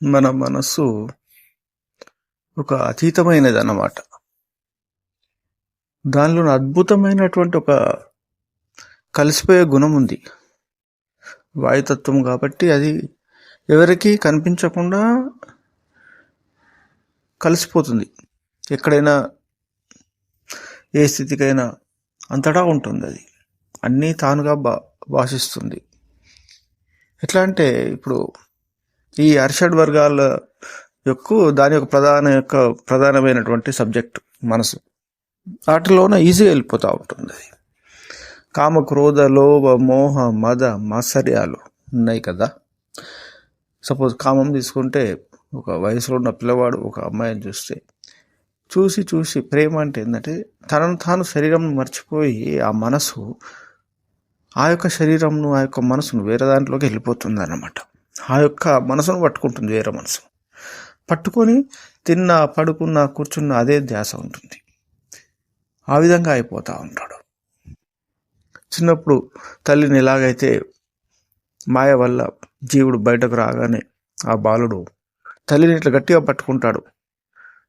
మన మనస్సు ఒక అతీతమైనది అన్నమాట. దానిలో అద్భుతమైనటువంటి ఒక కలిసిపోయే గుణం ఉంది. వాయుతత్వం కాబట్టి అది ఎవరికీ కనిపించకుండా కలిసిపోతుంది. ఎక్కడైనా ఏ స్థితికైనా అంతటా ఉంటుంది. అది అన్నీ తానుగా భాషిస్తుంది. ఎట్లా అంటే ఇప్పుడు ఈ అరిషడ్ వర్గాల దాని యొక్క ప్రధానమైనటువంటి సబ్జెక్ట్ మనసు. వాటిలోన ఈజీగా వెళ్ళిపోతూ ఉంటుంది. అది కామ, క్రోధ, లోభ, మోహ, మద, మాత్సర్యాలు ఉన్నాయి కదా. సపోజ్ కామం తీసుకుంటే ఒక వయసులో ఉన్న పిల్లవాడు ఒక అమ్మాయిని చూసి ప్రేమ అంటే ఏంటంటే తనను తాను శరీరం మర్చిపోయి ఆ మనసు ఆ యొక్క శరీరంను ఆ యొక్క మనసును వేరే దాంట్లోకి వెళ్ళిపోతుంది అన్నమాట. ఆ యొక్క మనసును పట్టుకుంటుంది, వేరే మనసు పట్టుకొని తిన్నా, పడుకున్నా, కూర్చున్నా అదే ధ్యాస ఉంటుంది. ఆ విధంగా అయిపోతూ ఉంటాడు. చిన్నప్పుడు తల్లిని ఎలాగైతే మాయ వల్ల జీవుడు బయటకు రాగానే ఆ బాలుడు తల్లిని ఇట్లా గట్టిగా పట్టుకుంటాడు,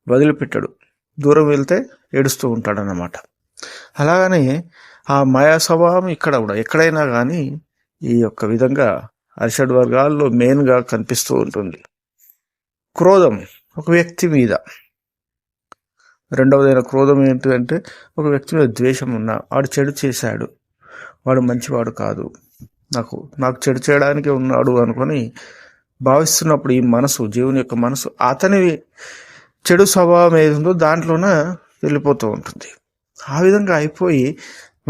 వదిలిపెట్టాడు, దూరం వెళ్తే ఏడుస్తూ ఉంటాడు అన్నమాట. అలాగనే ఆ మాయా స్వభావం ఇక్కడ కూడా ఎక్కడైనా కానీ ఈ యొక్క విధంగా అరిషడ్ వర్గాల్లో మెయిన్గా కనిపిస్తూ ఉంటుంది. క్రోధం ఒక వ్యక్తి మీద, రెండవదైన క్రోధం ఏంటంటే ఒక వ్యక్తి మీద ద్వేషం ఉన్నా, వాడు చెడు చేశాడు, వాడు మంచివాడు కాదు, నాకు చెడు చేయడానికి ఉన్నాడు అనుకొని భావిస్తున్నప్పుడు ఈ మనసు, జీవుని యొక్క మనసు అతని చెడు స్వభావం ఏది ఉందో దాంట్లోనే వెళ్ళిపోతూ ఉంటుంది. ఆ విధంగా అయిపోయి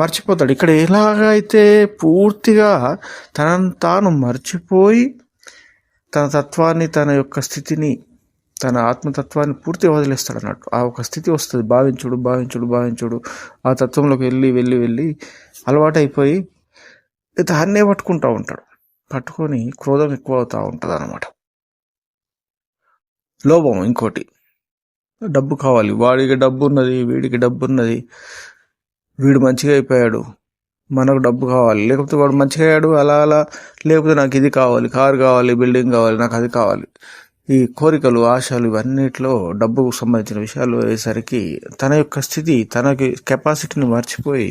మర్చిపోతాడు. ఇక్కడ ఎలాగైతే పూర్తిగా తనను తాను మర్చిపోయి తన తత్వాన్ని, తన యొక్క స్థితిని, తన ఆత్మతత్వాన్ని పూర్తిగా వదిలేస్తాడు అన్నట్టు. ఆ ఒక స్థితి వస్తుంది, భావించుడు ఆ తత్వంలోకి వెళ్ళి అలవాటు అయిపోయి దాన్నే పట్టుకుంటూ ఉంటాడు. పట్టుకొని క్రోధం ఎక్కువ అవుతూ ఉంటుంది అన్నమాట. లోభం ఇంకోటి, డబ్బు కావాలి, వాడికి డబ్బు ఉన్నది, వీడికి డబ్బు ఉన్నది, వీడు మంచిగా అయిపోయాడు, మనకు డబ్బు కావాలి, లేకపోతే వాడు మంచిగా అయ్యాడు అలా లేకపోతే నాకు ఇది కావాలి, కారు కావాలి, బిల్డింగ్ కావాలి, నాకు అది కావాలి. ఈ కోరికలు, ఆశలు ఇవన్నిట్లో డబ్బుకు సంబంధించిన విషయాలు అయ్యేసరికి తన యొక్క స్థితి, తనకి కెపాసిటీని మర్చిపోయి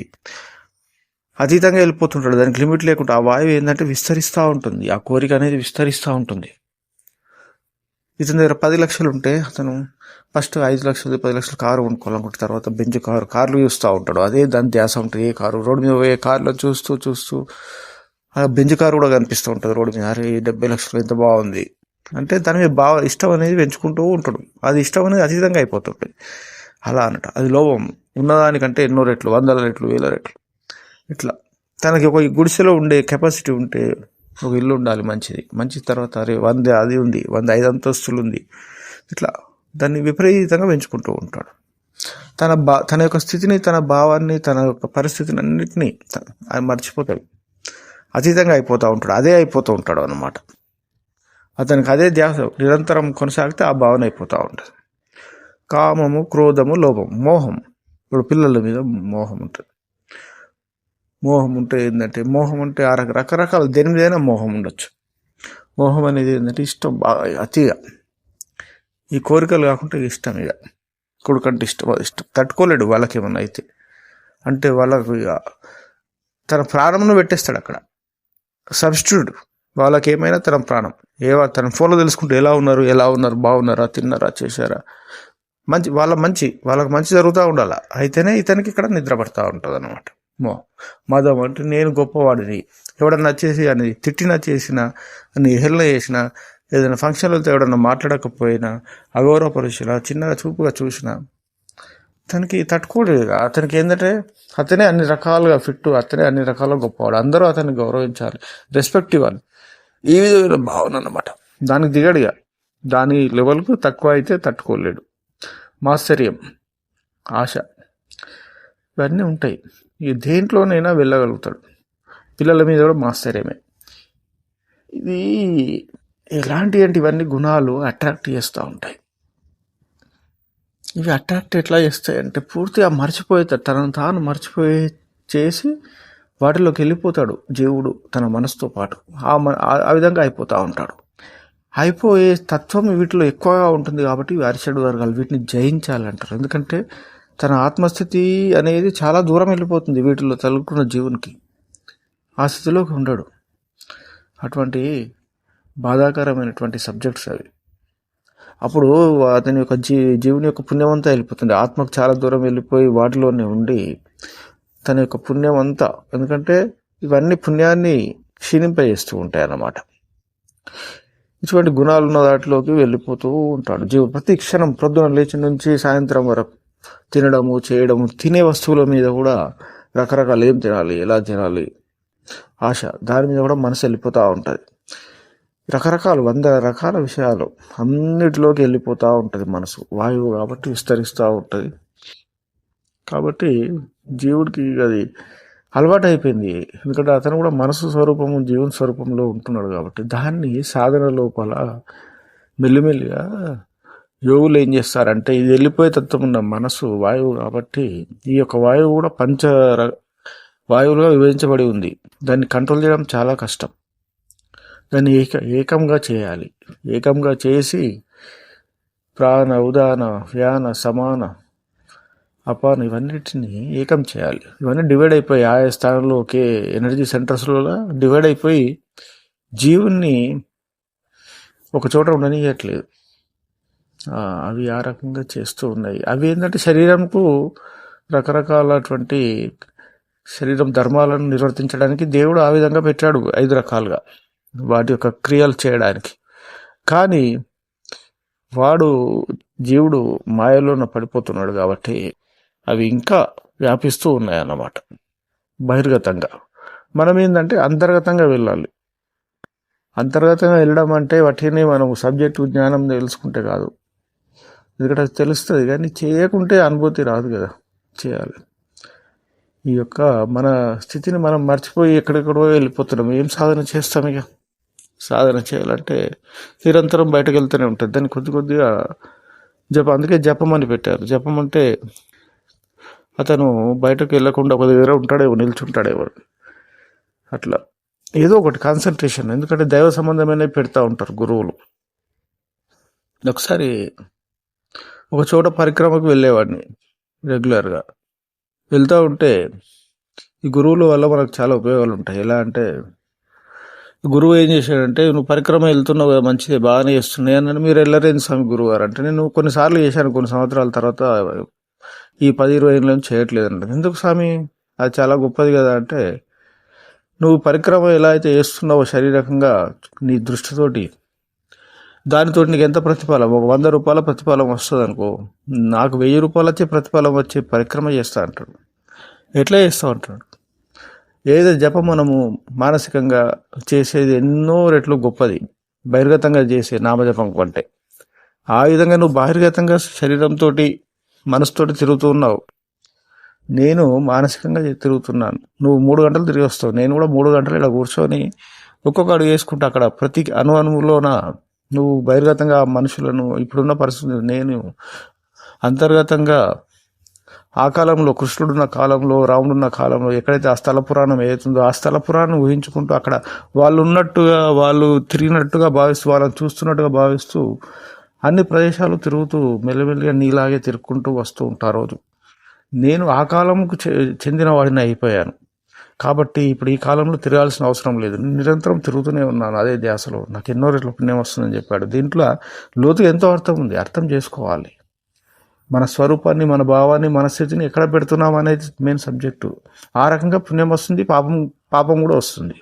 అతీతంగా వెళ్ళిపోతుంటాడు. దానికి లిమిట్ లేకుండా ఆ వాయువు ఏంటంటే విస్తరిస్తూ ఉంటుంది, ఆ కోరిక అనేది విస్తరిస్తూ ఉంటుంది. ఇతని దగ్గర 10 లక్షలు ఉంటే అతను ఫస్ట్ 5 లక్షలు 10 లక్షలు కారు కొనుక్కోవాలనుకుంటే తర్వాత బెంచ్ కార్లు చూస్తూ ఉంటాడు. అదే దాని ధ్యాస ఉంటుంది. ఏ కారు రోడ్డు మీద పోయే కార్లో చూస్తూ ఆ బెంచ్ కారు కూడా కనిపిస్తూ ఉంటుంది రోడ్డు మీద. అరే 70 లక్షలు ఎంత బాగుంది అంటే దాని మీద ఇష్టం అనేది పెంచుకుంటూ ఉంటాడు. అది ఇష్టం అనేది అతీతంగా అయిపోతుంటుంది. అలా అన్నట్టు అది లోభం. ఉన్నదానికంటే ఎన్నో రెట్లు, 100 రెట్లు, 1000 రెట్లు. ఇట్లా తనకి ఒక గుడిసెలో ఉండే కెపాసిటీ ఉంటే ఒక ఇల్లు ఉండాలి మంచి తర్వాత అరే 100 అది ఉంది, 100 5 అంతస్తులు ఉంది, ఇట్లా దాన్ని విపరీతంగా పెంచుకుంటూ ఉంటాడు. తన యొక్క స్థితిని, తన భావాన్ని, తన యొక్క పరిస్థితిని అన్నింటినీ మర్చిపోతాడు, అతీతంగా అయిపోతూ ఉంటాడు, అదే అయిపోతూ ఉంటాడు అన్నమాట. అతనికి అదే ధ్యాస నిరంతరం కొనసాగితే ఆ భావన అయిపోతూ ఉంటుంది. కామము, క్రోధము, లోభం, మోహం. ఇప్పుడు పిల్లల మీద మోహం ఉంటుంది. మోహం ఉంటే ఏంటంటే రకరకాల దేని మీదైనా మోహం ఉండొచ్చు. మోహం అనేది ఏంటంటే ఇష్టం, బాగా అతిగా, ఈ కోరికలు కాకుండా ఇష్టం. ఇక కొడుకంటే ఇష్టం, అది ఇష్టం, తట్టుకోలేడు వాళ్ళకి ఏమన్నా అయితే. అంటే వాళ్ళకు ఇక తన ప్రాణంను పెట్టేస్తాడు అక్కడ, సబ్స్టిట్యూట్. వాళ్ళకి ఏమైనా తన ప్రాణం, తన ఫోన్లో తెలుసుకుంటే ఎలా ఉన్నారు, బాగున్నారా, తిన్నారా, చేశారా, వాళ్ళకి మంచి జరుగుతూ ఉండాలి. అయితేనే ఇతనికి ఇక్కడ నిద్ర పడతా ఉంటుంది అన్నమాట. మదం అంటే నేను గొప్పవాడిని, ఎవడన్నా వచ్చేసి అని తిట్టినా చేసినా, అని హేళన చేసినా, ఏదైనా ఫంక్షన్లతో ఎవడన్నా మాట్లాడకపోయినా, అగౌరవపరిచినా, చిన్నగా చూపుగా చూసినా తనకి తట్టుకోలేదు. అతనికి ఏంటంటే అతనే అన్ని రకాలుగా ఫిట్, అతనే అన్ని రకాలుగా గొప్పవాడు, అందరూ అతన్ని గౌరవించాలి, రెస్పెక్ట్ ఇవ్వాలి, ఈ విధమైన భావన అన్నమాట. దానికి దిగడిగా దాని లెవెల్కు తక్కువ అయితే తట్టుకోలేడు. మాత్సర్యం, ఆశ, ఇవన్నీ ఉంటాయి. ఈ దేంట్లోనైనా వెళ్ళగలుగుతాడు. పిల్లల మీద కూడా మాత్సర్యమే. ఇది ఇవన్నీ గుణాలు అట్రాక్ట్ చేస్తూ ఉంటాయి. ఇవి అట్రాక్ట్ ఎట్లా చేస్తాయి అంటే పూర్తిగా మర్చిపోతాడు, తనను తాను చేసి వాటిలోకి వెళ్ళిపోతాడు జీవుడు తన మనసుతో పాటు. ఆ విధంగా అయిపోతూ ఉంటాడు. అయిపోయే తత్వం వీటిలో ఎక్కువగా ఉంటుంది కాబట్టి ఇవి అరిషడ్ వర్గాలు, వీటిని జయించాలంటారు. ఎందుకంటే తన ఆత్మస్థితి అనేది చాలా దూరం వెళ్ళిపోతుంది వీటిలో తలుకున్న జీవునికి, ఆ స్థితిలోకి ఉండడు. అటువంటి బాధాకరమైనటువంటి సబ్జెక్ట్స్ అవి. అప్పుడు అతని యొక్క జీవుని యొక్క పుణ్యం అంతా వెళ్ళిపోతుంది, ఆత్మకు చాలా దూరం వెళ్ళిపోయి వాటిలోనే ఉండి తన యొక్క పుణ్యం అంతా, ఎందుకంటే ఇవన్నీ పుణ్యాన్ని క్షీణింపజేస్తూ ఉంటాయి అన్నమాట. ఇటువంటి గుణాలు ఉన్న దాటిలోకి వెళ్ళిపోతూ ఉంటాడు జీవుడు. ప్రతి క్షణం ప్రొద్దున లేచి నుంచి సాయంత్రం వరకు తినడము, చేయడము, తినే వస్తువుల మీద కూడా రకరకాలు ఏం తినాలి, ఎలా తినాలి ఆశ, దాని మీద కూడా మనసు వెళ్ళిపోతూ ఉంటుంది. రకరకాలు 100 రకాల విషయాలు అన్నిటిలోకి వెళ్ళిపోతూ ఉంటుంది మనసు. వాయువు కాబట్టి విస్తరిస్తూ ఉంటుంది. కాబట్టి జీవుడికి అది అలవాటు అయిపోయింది. ఎందుకంటే అతను కూడా మనసు స్వరూపము జీవన స్వరూపంలో ఉంటున్నాడు కాబట్టి దాన్ని సాధన లోపల మెల్లిమెల్లిగా యోగులు ఏం చేస్తారంటే, ఇది వెళ్ళిపోయే తత్వం ఉన్న మనసు వాయువు కాబట్టి ఈ యొక్క వాయువు కూడా వాయువులుగా విభజించబడి ఉంది. దాన్ని కంట్రోల్ చేయడం చాలా కష్టం. దాన్ని ఏకంగా చేయాలి. ఏకంగా చేసి ప్రాణ, ఉదాన, వ్యాన, సమాన, అపాన ఇవన్నిటిని ఏకం చేయాలి. ఇవన్నీ డివైడ్ అయిపోయి ఆయా స్థానంలో ఒకే ఎనర్జీ సెంటర్స్లో డివైడ్ అయిపోయి జీవుని ఒక చోట ఉండనియట్లేదు. అవి ఆ రకంగా చేస్తూ ఉన్నాయి. అవి ఏంటంటే శరీరంకు రకరకాలటువంటి శరీరం ధర్మాలను నిర్వర్తించడానికి దేవుడు ఆ విధంగా పెట్టాడు 5 రకాలుగా వాటి యొక్క క్రియలు చేయడానికి. కానీ జీవుడు మాయలోన పడిపోతున్నాడు కాబట్టి అవి ఇంకా వ్యాపిస్తూ ఉన్నాయన్నమాట బహిర్గతంగా. మనం ఏంటంటే అంతర్గతంగా వెళ్ళాలి. అంతర్గతంగా వెళ్ళడం అంటే వాటిని మనం సబ్జెక్టు జ్ఞానం తెలుసుకుంటే కాదు, ఎందుకంటే అది తెలుస్తుంది కానీ చేయకుంటే అనుభూతి రాదు కదా. చేయాలి. ఈ యొక్క మన స్థితిని మనం మర్చిపోయి ఎక్కడెక్కడో వెళ్ళిపోతున్నాం. ఏం సాధన చేస్తాం? ఇక సాధన చేయాలంటే నిరంతరం బయటకు వెళ్తూనే ఉంటుంది. దాన్ని కొద్దిగా అందుకే జపం అని పెట్టారు. జపం అంటే అతను బయటకు వెళ్ళకుండా ఒక దగ్గర ఉంటాడేమో, నిల్చుంటాడేమో, అట్లా ఏదో ఒకటి కాన్సన్ట్రేషన్. ఎందుకంటే దైవ సంబంధమైన పెడతా ఉంటారు గురువులు. ఒకసారి ఒక చోట పరిక్రమకు వెళ్ళేవాడిని రెగ్యులర్గా. వెళ్తూ ఉంటే ఈ గురువుల వల్ల మనకు చాలా ఉపయోగాలు ఉంటాయి. ఎలా అంటే, గురువు ఏం చేశాడంటే, నువ్వు పరిక్రమ వెళ్తున్నావు కదా, మంచిది, బాగానే చేస్తున్నాయి అని, మీరు వెళ్ళరేంది స్వామి గురువు గారు అంటే, నేను కొన్నిసార్లు చేశాను, కొన్ని సంవత్సరాల తర్వాత ఈ 10-20 ఏళ్ళ నుంచి చేయట్లేదు అంటే. ఎందుకు స్వామి, అది చాలా గొప్పది కదా అంటే, నువ్వు పరిక్రమ ఎలా అయితే చేస్తున్నావో శారీరకంగా నీ దృష్టితోటి, దానితో నీకు ఎంత ప్రతిఫలం, ఒక 100 రూపాయల ప్రతిఫలం వస్తుంది అనుకో, నాకు 1000 రూపాయలు వచ్చే ప్రతిఫలం వచ్చే పరిక్రమ చేస్తా అంటాడు. ఎట్లా చేస్తావు అంటాడు. ఏదో జపం మనము మానసికంగా చేసేది ఎన్నో రెట్లు గొప్పది బహిర్గతంగా చేసే నామజపం కంటే. ఆ విధంగా నువ్వు బహిర్గతంగా శరీరంతో మనసుతోటి తిరుగుతూ ఉన్నావు, నేను మానసికంగా తిరుగుతున్నాను. నువ్వు 3 గంటలు తిరిగి వస్తావు, నేను కూడా 3 గంటలు ఇలా కూర్చొని ఒక్కొక్క అడుగు వేసుకుంటా. అక్కడ ప్రతి అణువులోన నువ్వు బహిర్గతంగా మనుషులను, ఇప్పుడున్న పరిస్థితి, నేను అంతర్గతంగా ఆ కాలంలో, కృష్ణుడున్న కాలంలో, రాముడున్న కాలంలో ఎక్కడైతే ఆ స్థల పురాణం ఏదైతుందో ఆ స్థల పురాణం ఊహించుకుంటూ అక్కడ వాళ్ళు ఉన్నట్టుగా, వాళ్ళు తిరిగినట్టుగా భావిస్తూ, వాళ్ళని చూస్తున్నట్టుగా భావిస్తూ అన్ని ప్రదేశాలు తిరుగుతూ మెల్లమెల్లిగా నీలాగే తిరుక్కుంటూ వస్తూ ఉంటారు రోజు. నేను ఆ కాలంకు చెందిన వాడిని అయిపోయాను కాబట్టి ఇప్పుడు ఈ కాలంలో తిరగాల్సిన అవసరం లేదు, నిరంతరం తిరుగుతూనే ఉన్నాను అదే ధ్యాసలో, నాకు ఎన్నో రెట్ల పుణ్యం వస్తుందని చెప్పాడు. దీంట్లో లోతుగా ఎంతో అర్థం ఉంది, అర్థం చేసుకోవాలి. మన స్వరూపాన్ని, మన భావాన్ని, మన స్థితిని ఎక్కడ పెడుతున్నాం అనేది మెయిన్ సబ్జెక్టు. ఆ రకంగా పుణ్యం వస్తుంది, పాపం కూడా వస్తుంది.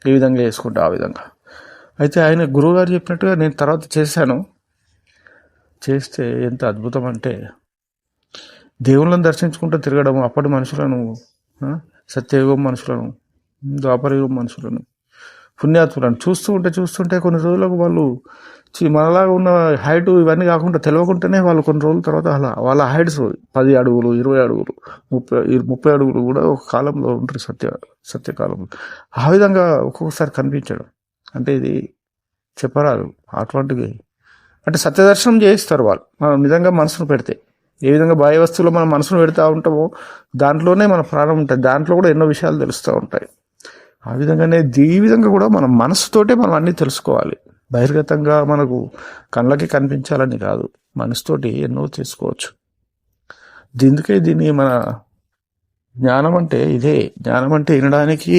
ఈ విధంగా చేసుకుంటే ఆ విధంగా. అయితే ఆయన గురువుగారు చెప్పినట్టుగా నేను తర్వాత చేశాను. చేస్తే ఎంత అద్భుతం అంటే, దేవుళ్ళని దర్శించుకుంటూ తిరగడం, అప్పటి మనుషులను, సత్యయుగం మనుషులను, ద్వాపరయుగం మనుషులను, పుణ్యాత్ములను చూస్తుంటే కొన్ని రోజులకు వాళ్ళు మనలాగా ఉన్న హైట్ ఇవన్నీ కాకుండా తెలియకుండానే వాళ్ళు కొన్ని రోజుల తర్వాత వాళ్ళ హైట్స్ 10 అడుగులు, 20 అడుగులు, 30 అడుగులు కూడా ఒక కాలంలో ఉంటారు సత్యకాలంలో. ఆ విధంగా ఒక్కొక్కసారి కనిపించడం అంటే ఇది చెప్పరాదు. అటువంటివి అంటే సత్యదర్శనం చేయిస్తారు వాళ్ళు, మనం నిజంగా మనసును పెడితే. ఏ విధంగా బాహ్య వస్తువులో మనం మనసును పెడతా ఉంటామో దాంట్లోనే మన ప్రాణం ఉంటుంది, దాంట్లో కూడా ఎన్నో విషయాలు తెలుస్తూ ఉంటాయి. ఆ విధంగానే ఈ విధంగా కూడా మన మనసుతోటే మనం అన్నీ తెలుసుకోవాలి. బహిర్గతంగా మనకు కళ్ళకి కనిపించాలని కాదు, మనసుతోటి ఎన్నో చేసుకోవచ్చు. దీన్ని మన జ్ఞానం అంటే ఇదే. జ్ఞానం అంటే వినడానికి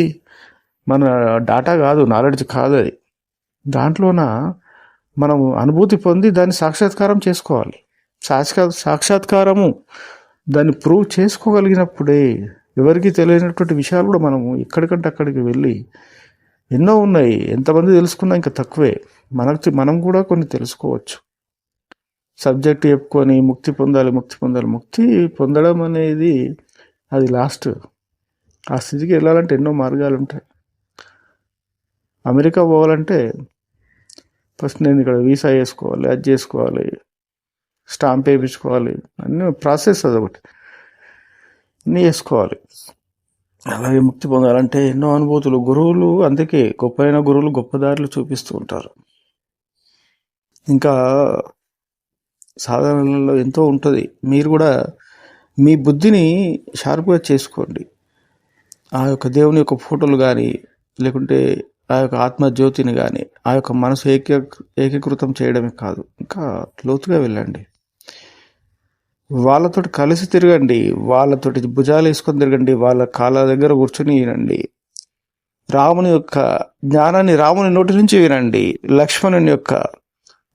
మన డాటా కాదు, నాలెడ్జ్ కాదు. అది దాంట్లోన మనము అనుభూతి పొంది దాన్ని సాక్షాత్కారం చేసుకోవాలి. సాక్షాత్కారము దాన్ని ప్రూవ్ చేసుకోగలిగినప్పుడే ఎవరికి తెలియనటువంటి విషయాలు కూడా మనము ఎక్కడికంటే అక్కడికి వెళ్ళి, ఎన్నో ఉన్నాయి, ఎంతమంది తెలుసుకున్నా ఇంకా తక్కువే. మనం కూడా కొన్ని తెలుసుకోవచ్చు. సబ్జెక్ట్ చెప్పుకొని ముక్తి పొందాలి. ముక్తి పొందడం అనేది అది లాస్ట్. ఆ స్థితికి వెళ్ళాలంటే ఎన్నో మార్గాలు ఉంటాయి. అమెరికా పోవాలంటే ఫస్ట్ నేను ఇక్కడ వీసా చేసుకోవాలి, అది చేసుకోవాలి, స్టాంప్ వేయించుకోవాలి, అన్నీ ప్రాసెస్ అదొకటి, అన్నీ చేసుకోవాలి. అలాగే ముక్తి పొందాలంటే ఎన్నో అనుభూతులు. గురువులు అందుకే గొప్పైన గురువులు గొప్ప దారులు చూపిస్తూ ఉంటారు. ఇంకా సాధనలలో ఎంతో ఉంటుంది. మీరు కూడా మీ బుద్ధిని షార్ప్గా చేసుకోండి. ఆ యొక్క దేవుని యొక్క ఫోటోలు కానీ, లేకుంటే ఆ యొక్క ఆత్మజ్యోతిని కానీ, ఆ యొక్క మనసు ఏకీకృతం చేయడమే కాదు, ఇంకా లోతుగా వెళ్ళండి. వాళ్ళతోటి కలిసి తిరగండి, వాళ్ళతోటి భుజాలు వేసుకొని తిరగండి, వాళ్ళ కాళ్ళ దగ్గర కూర్చొని వినండి. రాముని యొక్క జ్ఞానాన్ని రాముని నోటి నుంచి వినండి. లక్ష్మణుని యొక్క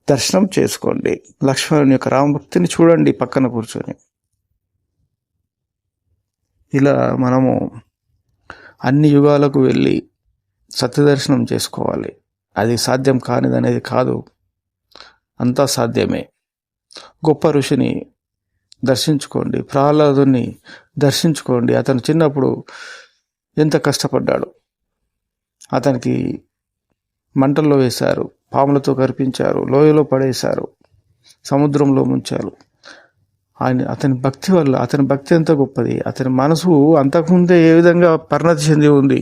దర్శనం చేసుకోండి. లక్ష్మణుని యొక్క రామభక్తిని చూడండి పక్కన కూర్చొని. ఇలా మనము అన్ని యుగాలకు వెళ్ళి సత్యదర్శనం చేసుకోవాలి. అది సాధ్యం కానిదనేది కాదు, అంతా సాధ్యమే. గొప్ప ఋషిని దర్శించుకోండి, ప్రహ్లాదుని దర్శించుకోండి. అతను చిన్నప్పుడు ఎంత కష్టపడ్డాడు. అతనికి మంటల్లో వేశారు, పాములతో కరిపించారు, లోయలో పడేశారు, సముద్రంలో ముంచారు. అతని భక్తి వల్ల, అతని భక్తి ఎంత గొప్పది. అతని మనసు అంతకుముందే ఏ విధంగా పరిణతి చెంది ఉంది.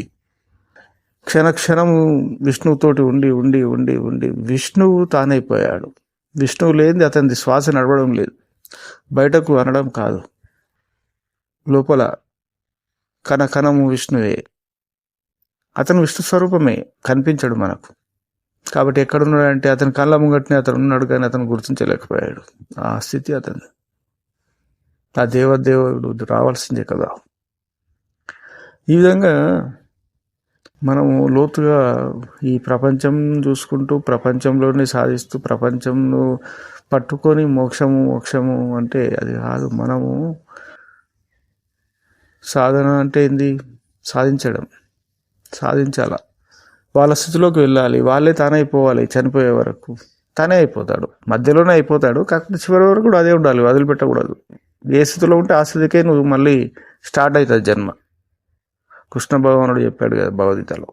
క్షణము విష్ణువుతోటి ఉండి ఉండి ఉండి ఉండి విష్ణువు తానైపోయాడు. విష్ణువు లేనిది అతనిది శ్వాస నడవడం లేదు. బయటకు అనడం కాదు, లోపల కణము విష్ణువే. అతను విష్ణు స్వరూపమే, కనిపించడు మనకు. కాబట్టి ఎక్కడున్నాడంటే అతని కళ్ళ ముంగట్నే అతను ఉన్నాడు, కానీ అతను గుర్తించలేకపోయాడు. ఆ స్థితి అతను. ఆ దేవదేవుడు రావాల్సిందే కదా. ఈ విధంగా మనము లోతుగా ఈ ప్రపంచం చూసుకుంటూ, ప్రపంచంలోనే సాధిస్తూ, ప్రపంచంను పట్టుకొని మోక్షము అంటే అది కాదు. మనము సాధన అంటే ఏంది? సాధించాల. వాళ్ళ స్థితిలోకి వెళ్ళాలి. వాళ్ళే తానైపోవాలి. చనిపోయే వరకు తానే అయిపోతాడు, మధ్యలోనే అయిపోతాడు. కాకపోతే చివరి వరకు కూడా అదే ఉండాలి, వదిలిపెట్టకూడదు. ఏ స్థితిలో ఉంటే ఆ స్థితికే నువ్వు మళ్ళీ స్టార్ట్ అవుతుంది జన్మ. కృష్ణ భగవానుడు చెప్పాడు కదా భగవద్గీతలో,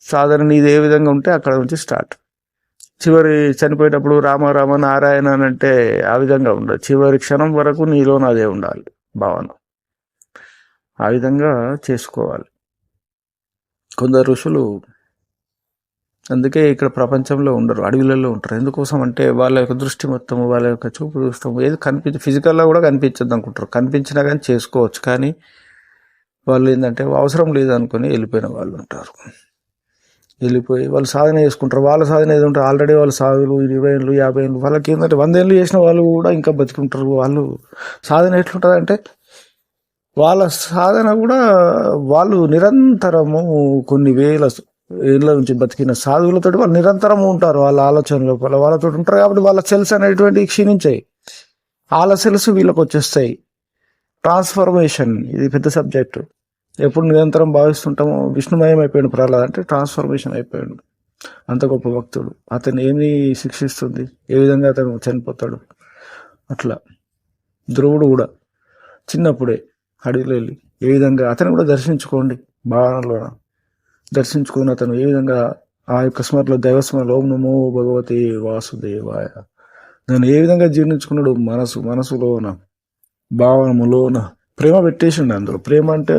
సాధన నీది ఏ విధంగా ఉంటే అక్కడ నుంచి స్టార్ట్. చివరి చనిపోయేటప్పుడు రామ రామ నారాయణ అని అంటే ఆ విధంగా ఉండదు. చివరి క్షణం వరకు నీలోనే అదే ఉండాలి భావన. ఆ విధంగా చేసుకోవాలి. కొందరు ఋషులు అందుకే ఇక్కడ ప్రపంచంలో ఉండరు, అడవిలలో ఉంటారు. ఎందుకోసం అంటే వాళ్ళ యొక్క దృష్టి మొత్తము, వాళ్ళ యొక్క చూపు చూస్తాము ఏది ఫిజికల్గా కూడా కనిపించద్దు అనుకుంటారు. కనిపించినా కానీ చేసుకోవచ్చు, కానీ వాళ్ళు ఏంటంటే అవసరం లేదనుకొని వెళ్ళిపోయిన వాళ్ళు ఉంటారు. వెళ్ళిపోయి వాళ్ళు సాధన చేసుకుంటారు. వాళ్ళ సాధన ఏది ఉంటారు, ఆల్రెడీ వాళ్ళు 20 ఏళ్ళు 50 ఏళ్ళు, వాళ్ళకి ఏంటంటే 100 ఏళ్ళు చేసిన వాళ్ళు కూడా ఇంకా బతికుంటారు. వాళ్ళు సాధన ఎట్లుంటుంది అంటే, వాళ్ళ సాధన కూడా వాళ్ళు నిరంతరము కొన్ని వేల ఏళ్ళ నుంచి బతికిన సాధువులతో వాళ్ళు నిరంతరము ఉంటారు. వాళ్ళ ఆలోచన లోపల వాళ్ళతో ఉంటారు. కాబట్టి వాళ్ళ సెల్స్ అనేటువంటివి క్షీణించాయి, వాళ్ళ సెల్స్ వీళ్ళకి వచ్చేస్తాయి. ట్రాన్స్ఫర్మేషన్ ఇది పెద్ద సబ్జెక్టు. ఎప్పుడు నిరంతరం భావిస్తుంటామో విష్ణుమయం అయిపోయాడు ప్రహ్లాద్ అంటే ట్రాన్స్ఫర్మేషన్ అయిపోయాడు. అంత గొప్ప భక్తుడు. అతను ఏమి శిక్షిస్తుంది, ఏ విధంగా అతను చనిపోతాడు. అట్లా ధ్రువుడు కూడా చిన్నప్పుడే అడవిలో వెళ్ళి ఏ విధంగా అతను కూడా దర్శించుకోండి. భావనలో దర్శించుకుని అతను ఏ విధంగా ఆ యొక్క స్మరణలో దైవస్మరణలో ఓం నమో భగవతే వాసుదేవాయ దాన్ని ఏ విధంగా జీర్ణించుకున్నాడు. మనసులోన భావనములోన ప్రేమ పెట్టేసిండు. అందులో ప్రేమ అంటే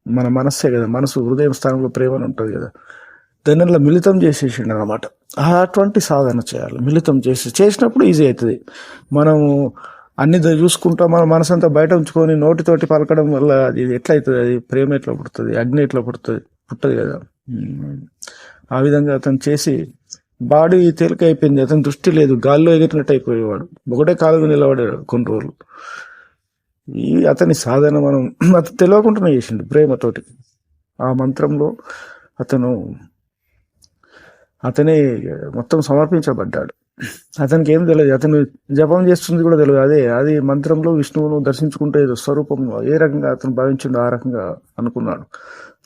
మన మనస్సే కదా, మనసు హృదయం స్థానంలో ప్రేమ అని ఉంటుంది కదా, దానిలో మిళితం చేసేసిండు అనమాట. అటువంటి సాధన చేయాలి. మిళితం చేసినప్పుడు ఈజీ అవుతుంది. మనము అన్ని చూసుకుంటా మన మనసంతా బయట ఉంచుకొని నోటితోటి పలకడం వల్ల అది ఎట్లా అవుతుంది? అది ప్రేమ ఎట్లా పుడుతుంది? అగ్ని ఎట్లా పుట్టదు కదా. ఆ విధంగా అతను చేసి బాడీ తేలిక అయిపోయింది. అతని దృష్టి లేదు, గాల్లో ఎగిరినట్టు అయిపోయేవాడు. ఒకటే కాలుగా నిలబడాడు కొన్ని రోజులు. ఈ అతని సాధన మనం అతను తెలియకుండానే చేసిండు ప్రేమతోటి. ఆ మంత్రంలో అతనే మొత్తం సమర్పించబడ్డాడు. అతనికి ఏం తెలియదు, అతను జపం చేస్తుంది కూడా తెలియదు. అది మంత్రంలో విష్ణువును దర్శించుకుంటే స్వరూపంలో ఏ రకంగా అతను భావించిండో ఆ రకంగా అనుకున్నాడు.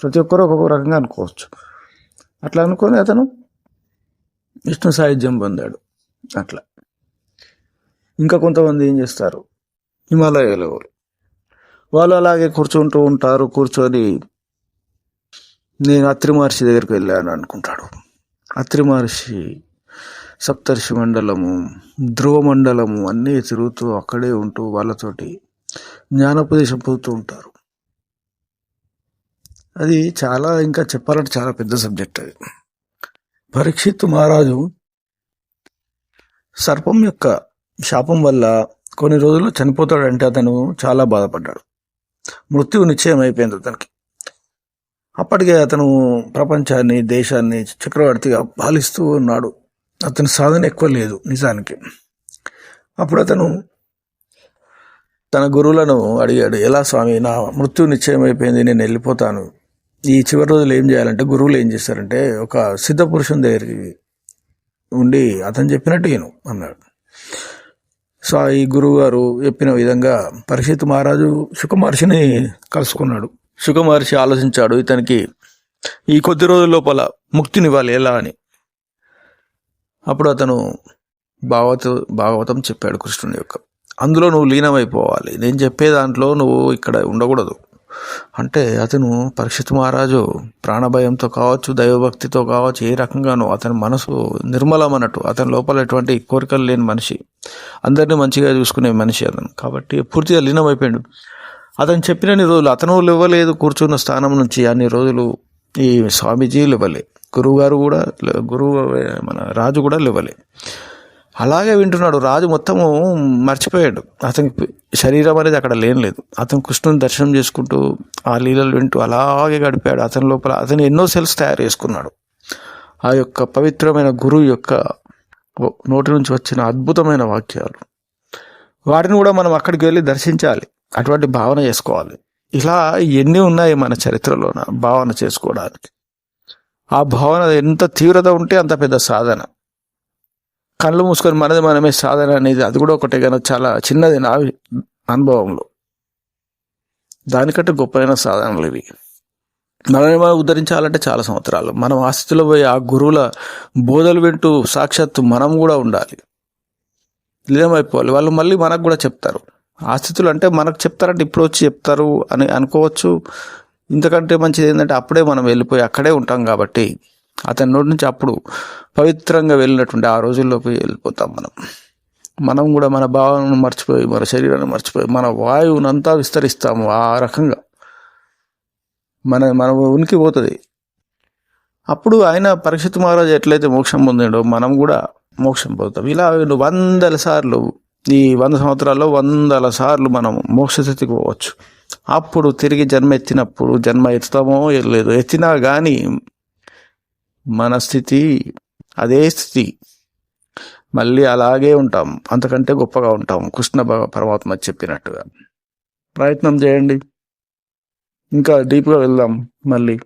ప్రతి ఒక్కరూ ఒక్కొక్క రకంగా అనుకోవచ్చు. అట్లా అనుకొని అతను విష్ణు సాయుధ్యం పొందాడు. అట్లా ఇంకా కొంతమంది ఏం చేస్తారు, హిమాలయాల వాళ్ళు అలాగే కూర్చుంటూ ఉంటారు. కూర్చొని నేను అత్రి మహర్షి దగ్గరికి వెళ్ళాను అనుకుంటాడు. అత్రి మహర్షి సప్తర్షి మండలము, ధ్రువ మండలము అన్నీ తిరుగుతూ అక్కడే ఉంటూ వాళ్ళతోటి జ్ఞానోపదేశం పొందుతూ ఉంటారు. అది చాలా, ఇంకా చెప్పాలంటే చాలా పెద్ద సబ్జెక్ట్ అది. పరీక్షిత్ మహారాజు సర్పం యొక్క శాపం వల్ల కొన్ని రోజులు చనిపోతాడంటే అతను చాలా బాధపడ్డాడు. మృత్యువు నిశ్చయం అయిపోయింది అతనికి. అప్పటికే అతను ప్రపంచాన్ని, దేశాన్ని చక్రవర్తిగా పాలిస్తూ ఉన్నాడు. అతని సాధన ఎక్కువ లేదు నిజానికి. అప్పుడు అతను తన గురువులను అడిగాడు, ఎలా స్వామి, నా మృత్యు నిశ్చయం అయిపోయింది, నేను వెళ్ళిపోతాను, ఈ చివరి రోజులు ఏం చేయాలంటే గురువులు ఏం చేశారంటే ఒక సిద్ధ పురుషుని దగ్గరికి ఉండి అతను చెప్పినట్టు ఈయన అన్నాడు. సో ఈ గురువు గారు చెప్పిన విధంగా పరీక్షిత్ మహారాజు శుక మహర్షిని కలుసుకున్నాడు. శుక మహర్షి ఆలోచించాడు, ఇతనికి ఈ కొద్ది రోజుల లోపల ముక్తినివ్వాలి ఎలా అని. అప్పుడు అతను భాగవతం చెప్పాడు కృష్ణుని యొక్క. అందులో నువ్వు లీనమైపోవాలి, నేను చెప్పే దాంట్లో నువ్వు ఇక్కడ ఉండకూడదు అంటే. అతను పరీక్షిత్ మహారాజు ప్రాణభయంతో కావచ్చు, దైవభక్తితో కావచ్చు, ఏ రకంగానో అతని మనసు నిర్మలం అన్నట్టు. అతని లోపల ఎటువంటి కోరికలు లేని మనిషి, అందరినీ మంచిగా చూసుకునే మనిషి అతను. కాబట్టి పూర్తిగా లీనమైపోయాడు. అతను చెప్పినన్ని రోజులు అతను లేవలేదు కూర్చున్న స్థానం నుంచి. అన్ని రోజులు ఈ స్వామీజీ లేవలే, మన రాజు కూడా లేవలే. అలాగే వింటున్నాడు. రాజు మొత్తము మర్చిపోయాడు, అతనికి శరీరం అనేది అక్కడ లేనలేదు. అతను కృష్ణుని దర్శనం చేసుకుంటూ ఆ లీలలు వింటూ అలాగే గడిపాడు. అతని లోపల అతను ఎన్నో సెల్స్ తయారు చేసుకున్నాడు. ఆ యొక్క పవిత్రమైన గురువు యొక్క నోటి నుంచి వచ్చిన అద్భుతమైన వాక్యాలు, వాటిని కూడా మనం అక్కడికి వెళ్ళి దర్శించాలి, అటువంటి భావన చేసుకోవాలి. ఇలా ఎన్ని ఉన్నాయి మన చరిత్రలోన భావన చేసుకోవడానికి. ఆ భావన ఎంత తీవ్రత ఉంటే అంత పెద్ద సాధన. కళ్ళు మూసుకొని మనమే సాధన అనేది అది కూడా ఒకటే, కానీ చాలా చిన్నది నా అనుభవంలో. దానికంటే గొప్పైన సాధనలు ఇవి. మనల్ని మనం ఉద్ధరించాలంటే చాలా సంవత్సరాలు మనం ఆ స్థితిలో పోయి ఆ గురువుల బోధలు వింటూ సాక్షాత్తు మనం కూడా ఉండాలి, లీనమైపోవాలి. వాళ్ళు మళ్ళీ మనకు కూడా చెప్తారు. ఆ స్థితులు అంటే మనకు చెప్తారంటే ఇప్పుడు వచ్చి చెప్తారు అని అనుకోవచ్చు. ఇంతకంటే మంచిది ఏంటంటే అప్పుడే మనం వెళ్ళిపోయి అక్కడే ఉంటాం కాబట్టి అతని నోటి నుంచి అప్పుడు పవిత్రంగా వెళ్ళినటువంటి ఆ రోజుల్లోకి వెళ్ళిపోతాం. మనం కూడా మన భావనను మర్చిపోయి, మన శరీరాన్ని మర్చిపోయి, మన వాయువునంతా విస్తరిస్తాము. ఆ రకంగా మన ఉనికి పోతుంది. అప్పుడు ఆయన పరీక్షిత్ మహారాజు ఎట్లయితే మోక్షం పొందాడో మనం కూడా మోక్షం పొందుతాం. ఇలా 100 సార్లు, ఈ 100 సంవత్సరాల్లో 100 సార్లు మనం మోక్షస్థితికి పోవచ్చు. అప్పుడు తిరిగి జన్మ ఎత్తుతామో లేదు, ఎత్తినా కానీ మన స్థితి అదే స్థితి, మళ్ళీ అలాగే ఉంటాం, అంతకంటే గొప్పగా ఉంటాం. కృష్ణ పరమాత్మ చెప్పినట్టుగా ప్రయత్నం చేయండి. ఇంకా డీప్గా వెళ్దాం మళ్ళీ.